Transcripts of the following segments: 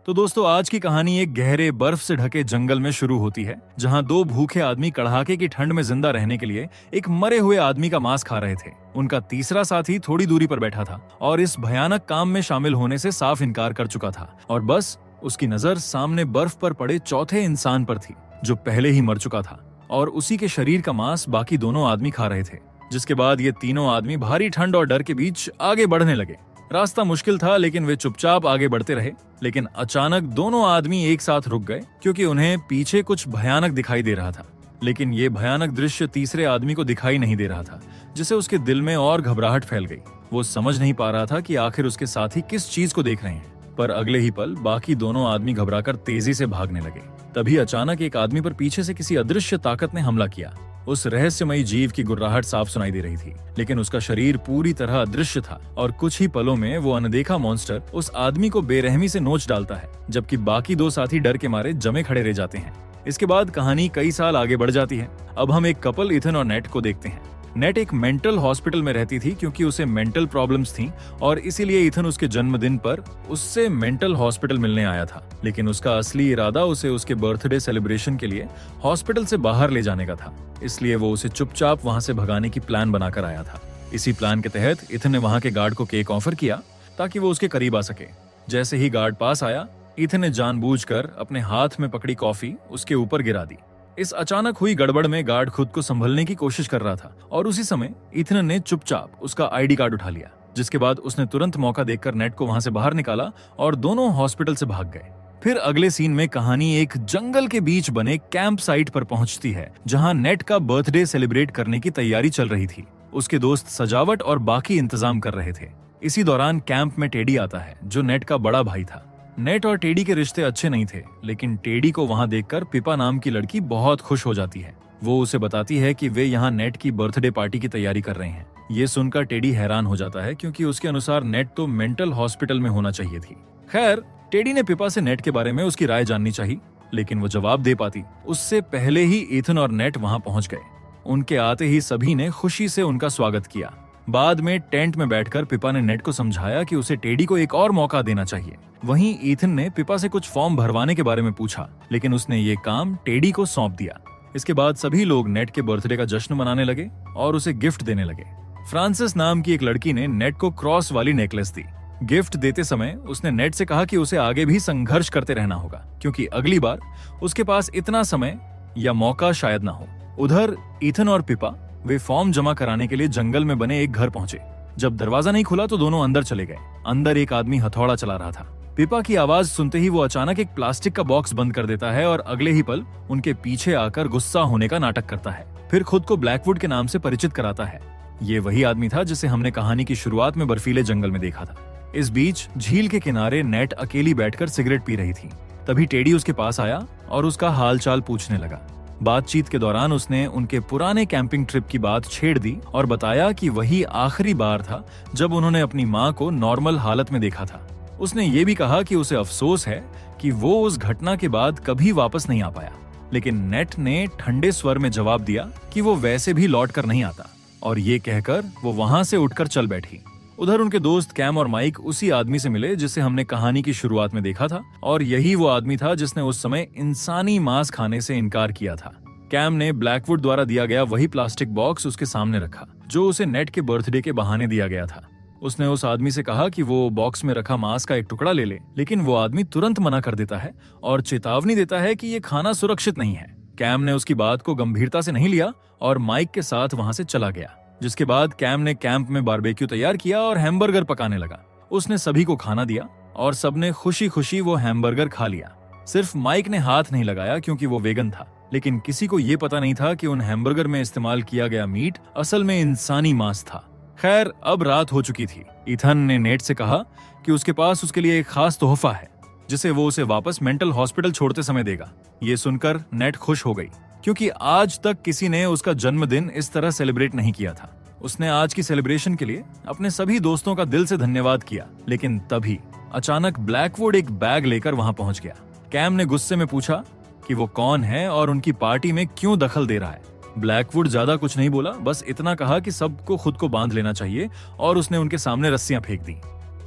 तो दोस्तों, आज की कहानी एक गहरे बर्फ से ढके जंगल में शुरू होती है, जहां दो भूखे आदमी कड़ाके की ठंड में जिंदा रहने के लिए एक मरे हुए आदमी का मांस खा रहे थे। उनका तीसरा साथी थोड़ी दूरी पर बैठा था और इस भयानक काम में शामिल होने से साफ इनकार कर चुका था, और बस उसकी नजर सामने बर्फ पर पड़े चौथे इंसान पर थी, जो पहले ही मर चुका था, और उसी के शरीर का मांस बाकी दोनों आदमी खा रहे थे। जिसके बाद ये तीनों आदमी भारी ठंड और डर के बीच आगे बढ़ने लगे। रास्ता मुश्किल था, लेकिन वे चुपचाप आगे बढ़ते रहे। लेकिन अचानक दोनों आदमी एक साथ रुक गए, क्योंकि उन्हें पीछे कुछ भयानक दिखाई दे रहा था। लेकिन ये भयानक दृश्य तीसरे आदमी को दिखाई नहीं दे रहा था, जिससे उसके दिल में और घबराहट फैल गई। वो समझ नहीं पा रहा था कि आखिर उसके साथी किस चीज को देख रहे हैं। पर अगले ही पल बाकी दोनों आदमी घबराकर तेजी से भागने लगे। तभी अचानक एक आदमी पर पीछे से किसी अदृश्य ताकत ने हमला किया। उस रहस्यमयी जीव की गुर्राहट साफ सुनाई दे रही थी, लेकिन उसका शरीर पूरी तरह अदृश्य था, और कुछ ही पलों में वो अनदेखा मॉन्स्टर उस आदमी को बेरहमी से नोच डालता है, जबकि बाकी दो साथी डर के मारे जमे खड़े रह जाते हैं। इसके बाद कहानी कई साल आगे बढ़ जाती है। अब हम एक कपल इथन और नेट को देखते हैं। नेट एक मेंटल हॉस्पिटल में रहती थी, क्योंकि उसे मेंटल प्रॉब्लम्स थीं, और इसीलिए इथन उसके जन्मदिन पर उससे मेंटल हॉस्पिटल मिलने आया था। लेकिन उसका असली इरादा उसे उसके बर्थडे सेलिब्रेशन के लिए हॉस्पिटल से बाहर ले जाने का था, इसलिए वो उसे चुपचाप वहां से भगाने की प्लान बनाकर आया था। इसी प्लान के तहत इथन ने वहां के गार्ड को केक ऑफर किया, ताकि वो उसके करीब आ सके। जैसे ही गार्ड पास आया, इथन ने जानबूझकर अपने हाथ में पकड़ी कॉफी उसके ऊपर गिरा दी। इस अचानक हुई गड़बड़ में गार्ड खुद को संभलने की कोशिश कर रहा था, और उसी समय इथन ने चुपचाप उसका आईडी कार्ड उठा लिया। जिसके बाद उसने तुरंत मौका देखकर नेट को वहां से बाहर निकाला, और दोनों हॉस्पिटल से भाग गए। फिर अगले सीन में कहानी एक जंगल के बीच बने कैंप साइट पर पहुंचती है, जहां नेट का बर्थडे सेलिब्रेट करने की तैयारी चल रही थी। उसके दोस्त सजावट और बाकी इंतजाम कर रहे थे। इसी दौरान कैंप में टेडी आता है, जो नेट का बड़ा भाई था। नेट और टेडी के रिश्ते अच्छे नहीं थे, लेकिन टेडी को वहां देखकर पिपा नाम की लड़की बहुत खुश हो जाती है। वो उसे बताती है कि वे यहाँ नेट की बर्थडे पार्टी की तैयारी कर रहे हैं। ये सुनकर टेडी हैरान हो जाता है, क्योंकि उसके अनुसार नेट तो मेंटल हॉस्पिटल में होना चाहिए थी। खैर, टेडी ने पिपा से नेट के बारे में उसकी राय जाननी चाहिए, लेकिन वो जवाब दे पाती उससे पहले ही इथन और नेट वहां पहुंच गए। उनके आते ही सभी ने खुशी से उनका स्वागत किया। बाद में टेंट में बैठकर पिपा ने नेट को समझाया कि उसे टेडी को एक और मौका देना चाहिए। वहीं इथन ने पिपा से कुछ फॉर्म भरवाने के बारे में पूछा, लेकिन उसने ये काम टेडी को सौंप दिया। इसके बाद सभी लोग नेट के बर्थडे का जश्न मनाने लगे और उसे गिफ्ट देने लगे। फ्रांसिस नाम की एक लड़की ने नेट को क्रॉस वाली नेकलेस दी। गिफ्ट देते समय उसने नेट से कहा कि उसे आगे भी संघर्ष करते रहना होगा, क्योंकि अगली बार उसके पास इतना समय या मौका शायद ना हो। उधर इथन और पिपा वे फॉर्म जमा कराने के लिए जंगल में बने एक घर पहुंचे। जब दरवाजा नहीं खुला तो दोनों अंदर चले गए। अंदर एक आदमी हथौड़ा चला रहा था। पिपा की आवाज सुनते ही वो अचानक एक प्लास्टिक का बॉक्स बंद कर देता है, और अगले ही पल उनके पीछे आकर गुस्सा होने का नाटक करता है। फिर खुद को ब्लैकवुड के नाम से परिचित कराता है। ये वही आदमी था जिसे हमने कहानी की शुरुआत में बर्फीले जंगल में देखा था। इस बीच झील के किनारे नेट अकेली बैठकर सिगरेट पी रही थी। तभी टेडी उसके पास आया और उसका हालचाल पूछने लगा। बातचीत के दौरान उसने उनके पुराने कैंपिंग ट्रिप की बात छेड़ दी और बताया कि वही आखिरी बार था जब उन्होंने अपनी माँ को नॉर्मल हालत में देखा था। उसने ये भी कहा कि उसे अफसोस है कि वो उस घटना के बाद कभी वापस नहीं आ पाया। लेकिन नेट ने ठंडे स्वर में जवाब दिया कि वो वैसे भी लौट कर नहीं आता, और ये कहकर वो वहां से उठकर चल बैठी। उधर उनके दोस्त कैम और माइक उसी आदमी से मिले जिसे हमने कहानी की शुरुआत में देखा था, और यही वो आदमी था जिसने उस समय इंसानी मांस खाने से इनकार किया था। कैम ने ब्लैकवुड द्वारा दिया गया वही प्लास्टिक बॉक्स उसके सामने रखा, जो उसे नेट के बर्थडे के बहाने दिया गया था। उसने उस आदमी से कहा कि वो बॉक्स में रखा मांस का एक टुकड़ा ले ले, लेकिन वो आदमी तुरंत मना कर देता है और चेतावनी देता है कि ये खाना सुरक्षित नहीं है। कैम ने उसकी बात को गंभीरता से नहीं लिया और माइक के साथ वहां से चला गया। जिसके बाद कैम ने कैंप में बारबेक्यू तैयार किया और हैमबर्गर पकाने लगा। उसने सभी को खाना दिया और सबने खुशी खुशी वो हैमबर्गर खा लिया। सिर्फ माइक ने हाथ नहीं लगाया, क्योंकि वो वेगन था। लेकिन किसी को ये पता नहीं था कि उन हैमबर्गर में इस्तेमाल किया गया मीट असल में इंसानी मांस था। खैर, अब रात हो चुकी थी। इथन ने नेट से कहा कि उसके पास उसके लिए एक खास तोहफा है, जिसे वो उसे वापस मेंटल हॉस्पिटल छोड़ते समय देगा। ये सुनकर नेट खुश हो गई, क्योंकि आज तक किसी ने उसका जन्मदिन इस तरह सेलिब्रेट नहीं किया था। उसने आज की सेलिब्रेशन के लिए अपने सभी दोस्तों का दिल से धन्यवाद किया। लेकिन तभी अचानक ब्लैकवुड एक बैग लेकर वहां पहुंच गया। कैम ने गुस्से में पूछा कि वो कौन है और उनकी पार्टी में क्यों दखल दे रहा है। ब्लैकवुड ज्यादा कुछ नहीं बोला, बस इतना कहा कि सबको खुद को बांध लेना चाहिए, और उसने उनके सामने रस्सियां फेंक दी।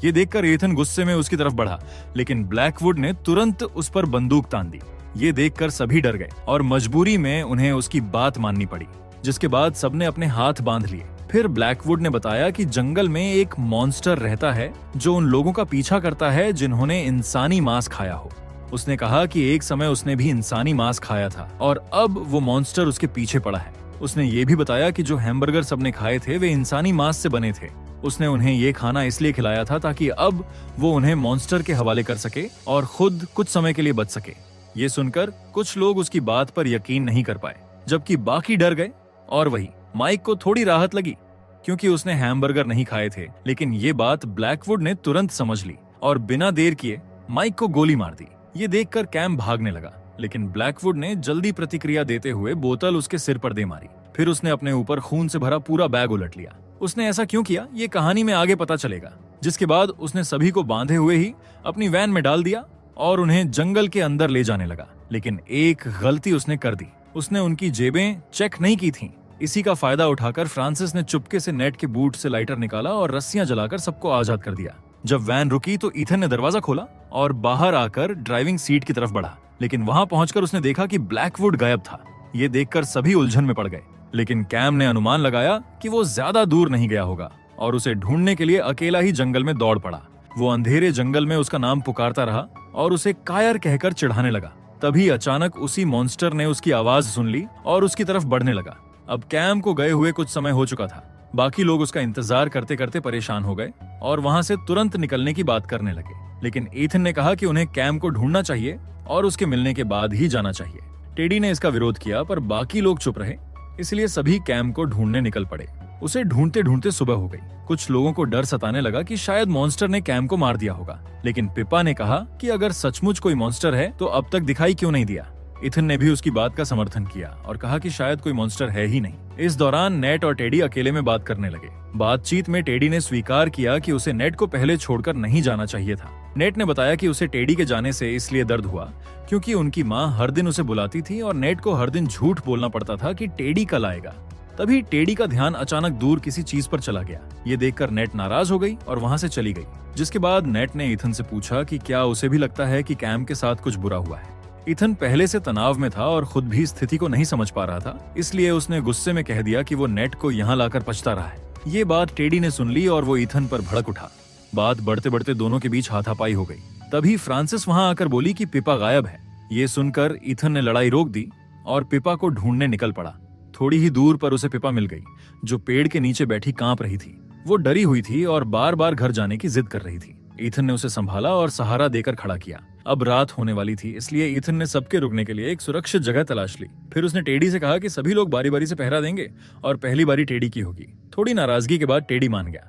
ये देखकर एथन गुस्से में उसकी तरफ बढ़ा, लेकिन ब्लैकवुड ने तुरंत उस पर बंदूक तान दी। ये देखकर सभी डर गए और मजबूरी में उन्हें उसकी बात माननी पड़ी, जिसके बाद सबने अपने हाथ बांध लिए। फिर ब्लैकवुड ने बताया कि जंगल में एक मॉन्स्टर रहता है जो उन लोगों का पीछा करता है जिन्होंने इंसानी मांस खाया हो। उसने कहा कि एक समय उसने भी इंसानी मांस खाया था और अब वो मॉन्स्टर उसके पीछे पड़ा है। उसने ये भी बताया कि जो हैमबर्गर सबने खाए थे वे इंसानी मांस से बने थे। उसने उन्हें ये खाना इसलिए खिलाया था ताकि अब वो उन्हें मॉन्स्टर के हवाले कर सके और खुद कुछ समय के लिए बच सके। ये सुनकर कुछ लोग उसकी बात पर यकीन नहीं कर पाए, जबकि बाकी डर गए। और वही माइक को थोड़ी राहत लगी क्योंकि उसने हैमबर्गर नहीं खाए थे। लेकिन ये बात ब्लैकवुड ने तुरंत समझ ली और बिना देर किए माइक को गोली मार दी। ये देखकर कैम भागने लगा, लेकिन ब्लैकवुड ने जल्दी प्रतिक्रिया देते हुए बोतल उसके सिर पर दे मारी। फिर उसने अपने ऊपर खून से भरा पूरा बैग उलट लिया। उसने ऐसा क्यों किया ये कहानी में आगे पता चलेगा। जिसके बाद उसने सभी को बांधे हुए ही अपनी वैन में डाल दिया और उन्हें जंगल के अंदर ले जाने लगा। लेकिन एक गलती उसने कर दी, उसने उनकी जेबें चेक नहीं की थीं। इसी का फायदा उठाकर फ्रांसिस ने चुपके से नेट के बूट से लाइटर निकाला और रस्सियां जलाकर सबको आजाद कर दिया। जब वैन रुकी तो ईथन ने दरवाजा खोला और बाहर आकर ड्राइविंग सीट की तरफ बढ़ा, लेकिन वहां पहुंचकर उसने देखा कि ब्लैकवुड गायब था। ये देखकर सभी उलझन में पड़ गए, लेकिन कैम ने अनुमान लगाया कि वो ज्यादा दूर नहीं गया होगा और उसे ढूंढने के लिए अकेला ही जंगल में दौड़ पड़ा। वो अंधेरे जंगल में उसका नाम पुकारता रहा और उसे कायर कहकर चिढ़ाने लगा। तभी अचानक उसी मॉन्स्टर ने उसकी आवाज सुन ली और उसकी तरफ बढ़ने लगा। अब कैम को गए हुए कुछ समय हो चुका था। बाकी लोग उसका इंतजार करते करते परेशान हो गए और वहां से तुरंत निकलने की बात करने लगे। लेकिन ईथन ने कहा कि उन्हें कैम को ढूंढना चाहिए और उसके मिलने के बाद ही जाना चाहिए। टेडी ने इसका विरोध किया, पर बाकी लोग चुप रहे, इसलिए सभी कैम को ढूंढने निकल पड़े। उसे ढूंढते ढूंढते सुबह हो गई। कुछ लोगों को डर सताने लगा कि शायद मॉन्स्टर ने कैम को मार दिया होगा, लेकिन पिपा ने कहा कि अगर सचमुच कोई मॉन्स्टर है तो अब तक दिखाई क्यों नहीं दिया। इथन ने भी उसकी बात का समर्थन किया और कहा कि शायद कोई मॉन्स्टर है ही नहीं। इस दौरान नेट और टेडी अकेले में बात करने लगे। बातचीत में टेडी ने स्वीकार किया कि उसे नेट को पहले छोड़कर नहीं जाना चाहिए था। नेट ने बताया कि उसे टेडी के जाने से इसलिए दर्द हुआ क्योंकि उनकी माँ हर दिन उसे बुलाती थी और नेट को हर दिन झूठ बोलना पड़ता था कि टेडी कल आएगा। तभी टेडी का ध्यान अचानक दूर किसी चीज पर चला गया। ये देखकर नेट नाराज हो गई और वहां से चली गई। जिसके बाद नेट ने इथन से पूछा कि क्या उसे भी लगता है कि कैम के साथ कुछ बुरा हुआ है। इथन पहले से तनाव में था और खुद भी स्थिति को नहीं समझ पा रहा था, इसलिए उसने गुस्से में कह दिया कि वो नेट को यहाँ लाकर पछता रहा है। ये बात टेडी ने सुन ली और वो इथन पर भड़क उठा। बात बढ़ते बढ़ते दोनों के बीच हाथापाई हो गई। तभी फ्रांसिस वहां आकर बोली कि पिपा गायब है। ये सुनकर इथन ने लड़ाई रोक दी और पिपा को ढूंढने निकल पड़ा। थोड़ी ही दूर पर उसे पिपा मिल गई, जो पेड़ के नीचे बैठी कांप रही थी। वो डरी हुई थी और बार बार घर जाने की जिद कर रही थी। इथन ने उसे संभाला और सहारा देकर खड़ा किया। अब रात होने वाली थी, इसलिए इथन ने सबके रुकने के लिए एक सुरक्षित जगह तलाश ली। फिर उसने टेडी से कहा कि सभी लोग बारी बारी से पहरा देंगे और पहली बारी टेडी की होगी। थोड़ी नाराजगी के बाद टेडी मान गया।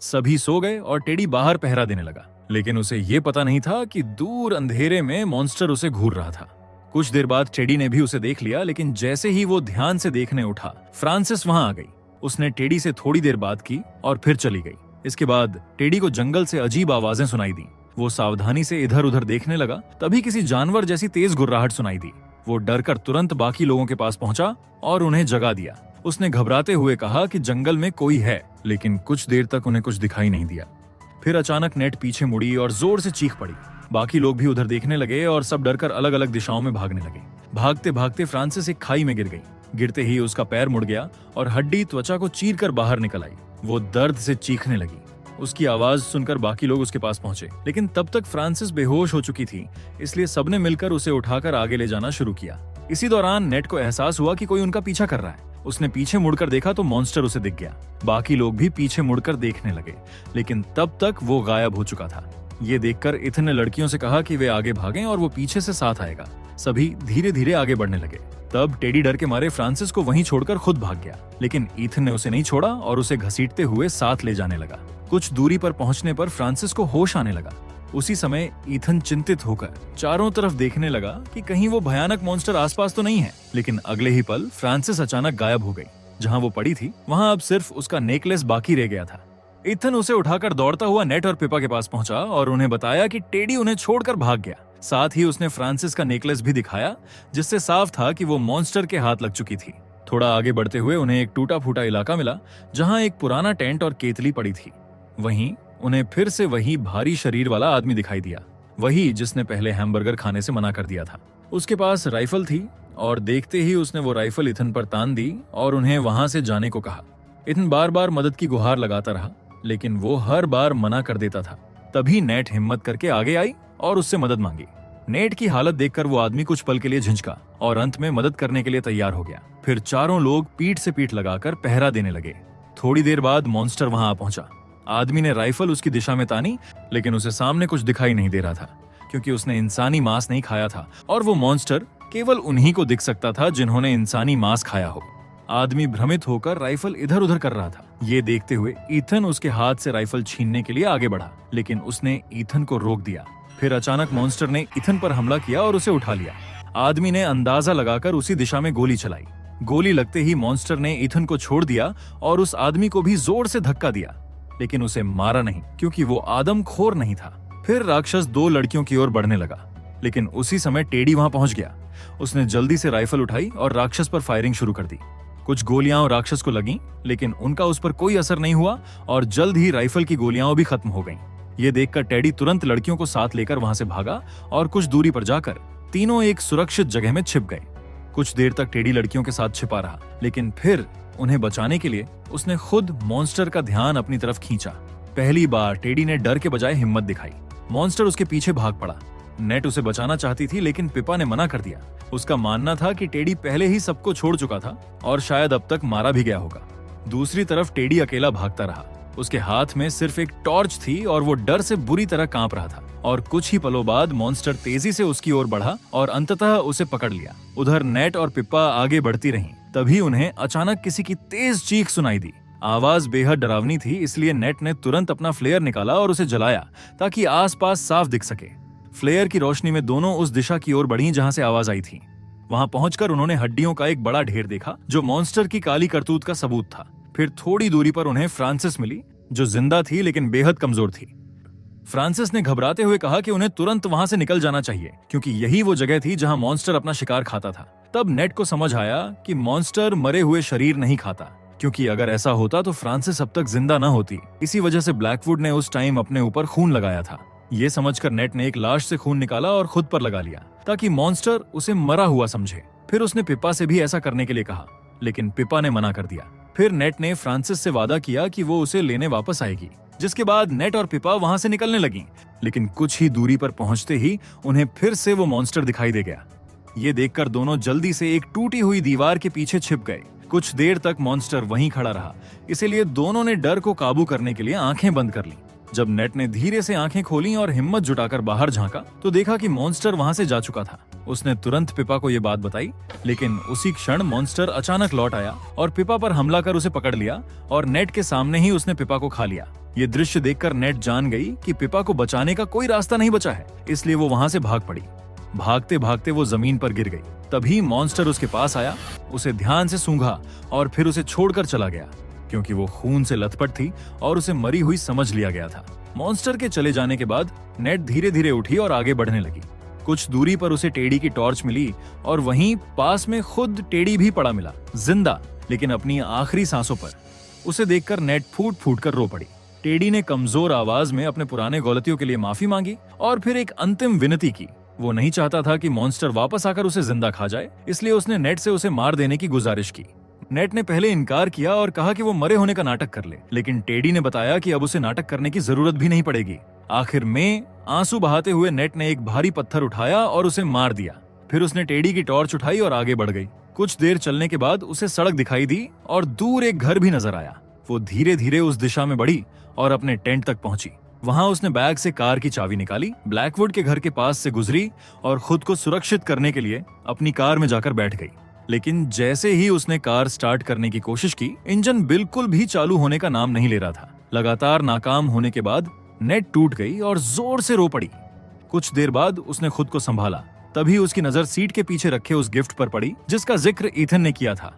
सभी सो गए और टेडी बाहर पहरा देने लगा, लेकिन उसे ये पता नहीं था कि दूर अंधेरे में मॉन्स्टर उसे घूर रहा था। कुछ देर बाद टेडी ने भी उसे देख लिया, लेकिन जैसे ही वो ध्यान से देखने उठा, फ्रांसिस वहां आ गई। उसने टेडी से थोड़ी देर बात की और फिर चली गई। इसके बाद टेडी को जंगल से अजीब आवाजें सुनाई दी। वो सावधानी से इधर उधर देखने लगा, तभी किसी जानवर जैसी तेज गुर्राहट सुनाई दी। वो डरकर तुरंत बाकी लोगों के पास पहुंचा और उन्हें जगा दिया। उसने घबराते हुए कहा कि जंगल में कोई है, लेकिन कुछ देर तक उन्हें कुछ दिखाई नहीं दिया। फिर अचानक नेट पीछे मुड़ी और जोर से चीख पड़ी। बाकी लोग भी उधर देखने लगे और सब डरकर अलग अलग दिशाओं में भागने लगे। भागते भागते फ्रांसिस एक खाई में गिर गई। गिरते ही उसका पैर मुड़ गया और हड्डी त्वचा को चीरकर बाहर निकल आई। वो दर्द से चीखने लगी। उसकी आवाज सुनकर बाकी लोग उसके पास पहुंचे, लेकिन तब तक फ्रांसिस बेहोश हो चुकी थी, इसलिए सबने मिलकर उसे उठाकर आगे ले जाना शुरू किया। इसी दौरान नेट को एहसास हुआ कि कोई उनका पीछा कर रहा है। उसने पीछे मुड़कर देखा तो मॉन्स्टर उसे दिख गया। बाकी लोग भी पीछे मुड़कर देखने लगे, लेकिन तब तक वो गायब हो चुका था। ये देखकर इथन ने लड़कियों से कहा कि वे आगे भागें और वो पीछे से साथ आएगा। सभी धीरे धीरे आगे बढ़ने लगे। तब टेडी डर के मारे फ्रांसिस को वहीं छोड़कर खुद भाग गया, लेकिन इथन ने उसे नहीं छोड़ा और उसे घसीटते हुए साथ ले जाने लगा। कुछ दूरी पर पहुंचने पर फ्रांसिस को होश आने लगा। उसी समय इथन चिंतित होकर चारों तरफ देखने लगा कि कहीं वो भयानक मॉन्स्टर आसपास तो नहीं है। लेकिन अगले ही पल फ्रांसिस अचानक गायब हो गई। जहां वो पड़ी थी वहां अब सिर्फ उसका नेकलेस बाकी रह गया था। इथन उसे उठाकर दौड़ता हुआ नेट और पिपा के पास पहुंचा और उन्हें बताया कि टेडी उन्हें छोड़कर भाग गया। साथ ही उसने फ्रांसिस का नेकलेस भी दिखाया, जिससे साफ था कि वो मॉन्स्टर के हाथ लग चुकी थी। थोड़ा आगे बढ़ते हुए उन्हें एक टूटा फूटा इलाका मिला, जहां एक पुराना टेंट और केतली पड़ी थी। वहीं उन्हें फिर से वही भारी शरीर वाला आदमी दिखाई दिया, वही जिसने पहले हैमबर्गर खाने से मना कर दिया था। उसके पास राइफल थी और देखते ही उसने वो राइफल इथन पर तान दी और उन्हें वहां से जाने को कहा। इथन बार बार मदद की गुहार लगाता रहा, लेकिन वो हर बार मना कर देता था। तभी नेट हिम्मत करके आगे आई और उससे मदद मांगी। नेट की हालत देखकर वो आदमी कुछ पल के लिए झिझका और अंत में मदद करने के लिए तैयार हो गया। फिर चारों लोग पीठ से पीठ लगाकर पहरा देने लगे। थोड़ी देर बाद मॉन्स्टर वहां आ पहुंचा। आदमी ने राइफल उसकी दिशा में तानी, लेकिन उसे सामने कुछ दिखाई नहीं दे रहा था, क्योंकि उसने इंसानी मांस नहीं खाया था और वो मॉन्स्टर केवल उन्हीं को दिख सकता था जिन्होंने इंसानी मांस खाया हो। आदमी भ्रमित होकर राइफल इधर उधर कर रहा था। ये देखते हुए ईथन उसके हाथ से राइफल छीनने के लिए आगे बढ़ा, लेकिन उसने ईथन को रोक दिया। फिर अचानक मॉन्स्टर ने ईथन पर हमला किया और उसे उठा लिया। आदमी ने अंदाजा लगाकर उसी दिशा में गोली चलाई। गोली लगते ही मॉन्स्टर ने ईथन को छोड़ दिया और उस आदमी को भी जोर से धक्का दिया, लेकिन उसे मारा नहीं, क्योंकि वो आदमखोर नहीं था। फिर राक्षस दो लड़कियों की ओर बढ़ने लगा, लेकिन उसी समय टेडी वहां पहुंच गया। उसने जल्दी से राइफल उठाई और राक्षस पर फायरिंग शुरू कर दी। कुछ गोलियां राक्षस को लगीं, लेकिन उनका उस पर कोई असर नहीं हुआ और जल्द ही राइफल की गोलियां भी खत्म हो गईं। ये देखकर टेडी तुरंत लड़कियों को साथ लेकर वहां से भागा और कुछ दूरी पर जाकर तीनों एक सुरक्षित जगह में छिप गए। कुछ देर तक टेडी लड़कियों के साथ छिपा रहा, लेकिन फिर उन्हें बचाने के लिए उसने खुद मॉन्स्टर का ध्यान अपनी तरफ खींचा। पहली बार टेडी ने डर के बजाय हिम्मत दिखाई। मॉन्स्टर उसके पीछे भाग पड़ा। नेट उसे बचाना चाहती थी, लेकिन पिपा ने मना कर दिया। उसका मानना था कि टेडी पहले ही सबको छोड़ चुका था और शायद अब तक मारा भी गया होगा। दूसरी तरफ टेडी अकेला भागता रहा। उसके हाथ में सिर्फ एक टॉर्च थी और वो डर से बुरी तरह कांप रहा था। और कुछ ही पलों बाद मॉन्स्टर तेजी से उसकी ओर बढ़ा और अंततः उसे पकड़ लिया। उधर नेट और पिप्पा आगे बढ़ती रहीं। तभी उन्हें अचानक किसी की तेज चीख सुनाई दी। आवाज बेहद डरावनी थी, इसलिए नेट ने तुरंत अपना फ्लेयर निकाला और उसे जलाया ताकि आसपास साफ दिख सके। फ्लेयर की रोशनी में दोनों उस दिशा की ओर बढ़ी जहां से आवाज आई थी। वहां पहुंचकर उन्होंने हड्डियों का एक बड़ा ढेर देखा, जो मॉन्स्टर की काली करतूत का सबूत था। फिर थोड़ी दूरी पर उन्हें फ्रांसिस मिली, जो जिंदा थी लेकिन बेहद कमजोर थी। फ्रांसिस ने घबराते हुए कहा कि उन्हें तुरंत वहां से निकल जाना चाहिए, क्योंकि यही वो जगह थी जहां मॉन्स्टर अपना शिकार खाता था। तब नेट को समझ आया कि मॉन्स्टर मरे हुए शरीर नहीं खाता, क्योंकि अगर ऐसा होता तो फ्रांसिस अब तक जिंदा न होती। इसी वजह से ब्लैकवुड ने उस टाइम अपने ऊपर खून लगाया था। ये समझकर नेट ने एक लाश से खून निकाला और खुद पर लगा लिया, ताकि मॉन्स्टर उसे मरा हुआ समझे। फिर उसने पिपा से भी ऐसा करने के लिए कहा, लेकिन पिपा ने मना कर दिया। फिर नेट ने फ्रांसिस से वादा किया कि वो उसे लेने वापस आएगी, जिसके बाद नेट और पिपा वहां से निकलने लगी। लेकिन कुछ ही दूरी पर पहुंचते ही उन्हें फिर से वो मॉन्स्टर दिखाई दे गया। ये देखकर दोनों जल्दी से एक टूटी हुई दीवार के पीछे छिप गए। कुछ देर तक मॉन्स्टर वहीं खड़ा रहा, इसीलिए दोनों ने डर को काबू करने के लिए आंखें बंद कर लीं। जब नेट ने धीरे से आंखें खोली और हिम्मत जुटाकर बाहर झांका, तो देखा कि मॉन्स्टर वहां से जा चुका था। उसने तुरंत पिपा को ये बात बताई, लेकिन उसी क्षण मॉन्स्टर अचानक लौट आया और पिपा पर हमला कर उसे पकड़ लिया और नेट के सामने ही उसने पिपा को खा लिया। ये दृश्य देखकर नेट जान गई कि पिपा को बचाने का कोई रास्ता नहीं बचा है, इसलिए वो वहां से भाग पड़ी। भागते भागते वो जमीन पर गिर गई। तभी मॉन्स्टर उसके पास आया, उसे ध्यान से सूंघा और फिर उसे छोड़कर चला गया, क्योंकि वो खून से लथपथ थी और उसे मरी हुई समझ लिया गया था। मॉन्स्टर के चले जाने के बाद नेट धीरे धीरे उठी और आगे बढ़ने लगी। कुछ दूरी पर उसे टेडी की टॉर्च मिली और वहीं पास में खुद टेडी भी पड़ा मिला, जिंदा, लेकिन अपनी आखिरी सांसों पर। उसे देखकर नेट फूट फूट कर रो पड़ी। टेडी ने कमजोर आवाज में अपने पुराने गलतियों के लिए माफी मांगी और फिर एक अंतिम विनती की। वो नहीं चाहता था कि मॉन्स्टर वापस आकर उसे जिंदा खा जाए, इसलिए उसने नेट से उसे मार देने की गुजारिश की। नेट ने पहले इनकार किया और कहा कि वो मरे होने का नाटक कर ले, लेकिन टेडी ने बताया कि अब उसे नाटक करने की जरूरत भी नहीं पड़ेगी। आखिर में आंसू बहाते हुए नेट ने एक भारी पत्थर उठाया और उसे मार दिया। फिर उसने टेडी की टॉर्च उठाई और आगे बढ़ गई। कुछ देर चलने के बाद उसे सड़क दिखाई दी और दूर एक घर भी नजर आया। वो धीरे धीरे उस दिशा में बढ़ी और अपने टेंट तक पहुंची। वहां उसने बैग से कार की चाबी निकाली, ब्लैकवुड के घर के पास से गुजरी और खुद को सुरक्षित करने के लिए अपनी कार में जाकर बैठ गई। लेकिन जैसे ही उसने कार स्टार्ट करने की कोशिश की, इंजन बिल्कुल भी चालू होने का नाम नहीं ले रहा था। लगातार नाकाम होने के बाद नेट टूट गई और जोर से रो पड़ी। कुछ देर बाद उसने खुद को संभाला। तभी उसकी नजर सीट के पीछे रखे उस गिफ्ट पर पड़ी जिसका जिक्र ईथन ने किया था।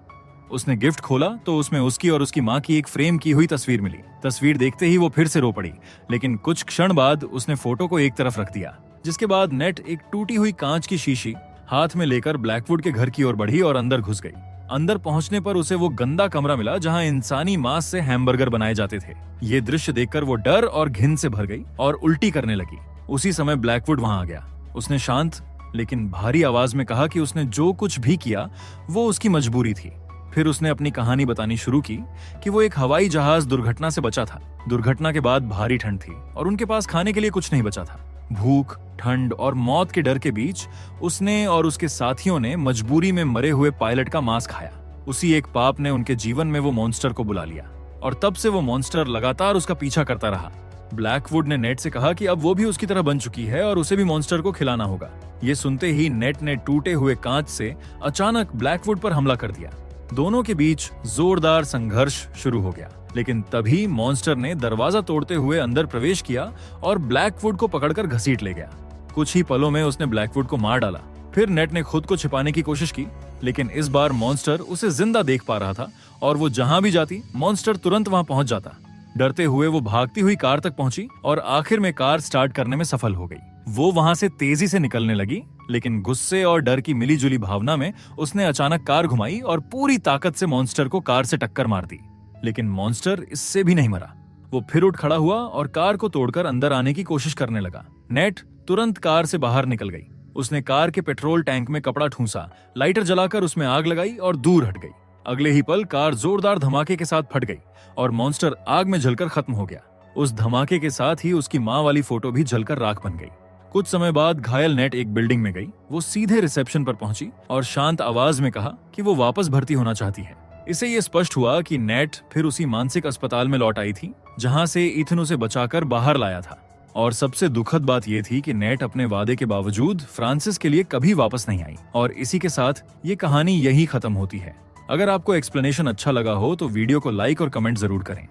उसने गिफ्ट खोला तो उसमें उसकी और उसकी माँ की एक फ्रेम की हुई तस्वीर मिली। तस्वीर देखते ही वो फिर से रो पड़ी, लेकिन कुछ क्षण बाद उसने फोटो को एक तरफ रख दिया। जिसके बाद नेट एक टूटी हुई कांच की शीशी हाथ में लेकर ब्लैकवुड के घर की ओर बढ़ी और अंदर घुस गई। अंदर पहुंचने पर उसे वो गंदा कमरा मिला जहां इंसानी मांस से हैमबर्गर बनाए जाते थे। ये दृश्य देखकर वो डर और घिन से भर गई और उल्टी करने लगी। उसी समय ब्लैकवुड वहां आ गया। उसने शांत लेकिन भारी आवाज में कहा कि उसने जो कुछ भी किया वो उसकी मजबूरी थी। फिर उसने अपनी कहानी बतानी शुरू की कि वो एक हवाई जहाज दुर्घटना से बचा था। दुर्घटना के बाद भारी ठंड थी और उनके पास खाने के लिए कुछ नहीं बचा था। भूख, ठंड और मौत के डर के बीच उसने और उसके साथियों ने मजबूरी में मरे हुए पायलट का मांस खाया। उसी एक पाप ने उनके जीवन में वो मॉन्स्टर को बुला लिया और तब से वो मॉन्स्टर लगातार उसका पीछा करता रहा। ब्लैकवुड ने नेट से कहा कि अब वो भी उसकी तरह बन चुकी है और उसे भी मॉन्स्टर को खिलाना होगा। ये सुनते ही नेट ने टूटे हुए कांच से अचानक ब्लैकवुड पर हमला कर दिया। दोनों के बीच जोरदार संघर्ष शुरू हो गया, लेकिन तभी मॉन्स्टर ने दरवाजा तोड़ते हुए अंदर प्रवेश किया और ब्लैकवुड को पकड़कर घसीट ले गया। कुछ ही पलों में उसने ब्लैकवुड को मार डाला। फिर नेट ने खुद को छिपाने की कोशिश की, लेकिन इस बार मॉन्स्टर उसे जिंदा देख पा रहा था और वो जहां भी जाती मॉन्स्टर तुरंत वहां पहुंच जाता। डरते हुए वो भागती हुई कार तक पहुंची और आखिर में कार स्टार्ट करने में सफल हो गई। वो वहां से तेजी से निकलने लगी, लेकिन गुस्से और डर की मिलीजुली भावना में उसने अचानक कार घुमाई और पूरी ताकत से मॉन्स्टर को कार से टक्कर मार दी। लेकिन मॉन्स्टर इससे भी नहीं मरा। वो फिर उठ खड़ा हुआ और कार को तोड़कर अंदर आने की कोशिश करने लगा। नेट तुरंत कार से बाहर निकल गई। उसने कार के पेट्रोल टैंक में कपड़ा ठूंसा, लाइटर जलाकर उसमें आग लगाई और दूर हट गई। अगले ही पल कार जोरदार धमाके के साथ फट गई और मॉन्स्टर आग में जलकर खत्म हो गया। उस धमाके के साथ ही उसकी माँ वाली फोटो भी जलकर राख बन गई। कुछ समय बाद घायल नेट एक बिल्डिंग में गई। वो सीधे रिसेप्शन पर पहुंची और शांत आवाज में कहा कि वो वापस भर्ती होना चाहती है। इससे ये स्पष्ट हुआ कि नेट फिर उसी मानसिक अस्पताल में लौट आई थी जहां से इथन उसे बचाकर बाहर लाया था। और सबसे दुखद बात यह थी कि नेट अपने वादे के बावजूद फ्रांसिस के लिए कभी वापस नहीं आई। और इसी के साथ ये कहानी यही खत्म होती है। अगर आपको एक्सप्लेनेशन अच्छा लगा हो तो वीडियो को लाइक और कमेंट जरूर करें।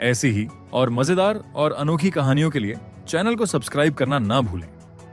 ऐसी ही और मजेदार और अनोखी कहानियों के लिए चैनल को सब्सक्राइब करना ना भूलें।